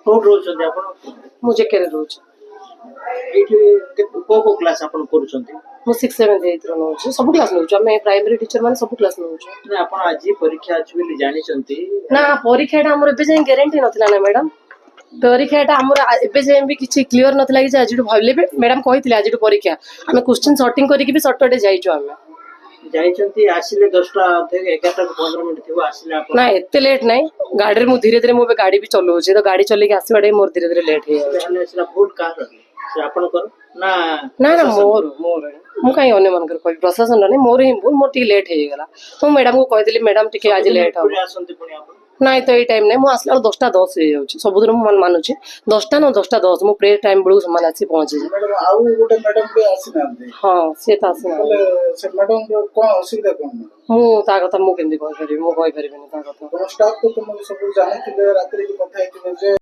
code रोचंदी आपण मुझे केरे रोज एठी को क्लास आपण करूचंती मु 6 7 8 रो नोच सब क्लास नोच हम प्राइमरी टीचर माने सब क्लास नोच ना आपण आज परीक्षा अछि बोली जानिचंती ना परीक्षाटा हमर एबे जाय ग्यारंटी नथिला ना मैडम परीक्षाटा हमर एबे जाय भी किछि क्लियर नथिला कि आज भाबले भी मैडम कहिथिले आज परीक्षा हम क्वेश्चन सॉर्टिंग करिक भी शॉर्टकट जाइचो हम जाइचंती आसिले 10टा 11टा 15 मिनिट थिबो आसिले आपण ना एते लेट नाही गाडी रे मु धीरे धीरे मु गाडी भी चलौछि तो गाडी चले के आसीबाडे मोर धीरे धीरे लेट हे हले सेला फुड का से आपण कर ना ना ना मोर मोर मु काई अन्य मन कर कोई प्रशासन नहीं मोर ही मोर टी लेट हे गेला तो मैडम को कहदिली मैडम टिके आज लेट हो आसंती पुनी आपण नहीं तो ये टाइम नहीं मुझे आसला 10:10 हो जाउछि सबुदिन मन मानुछि 10टा न 10:10 मु प्रे टाइम बेलू समान आसी पहुंची मैडम आउ गोटे मैडम भी आसी नांदे हां से त आसी बोले से मैडम को कोन असुविधा कोन मु ता कथा मु केंदी कहि परिबि मु कहि परिबिनी ता कथा तो स्टाफ को तुम सब जाने के रात्रि की कथा है कि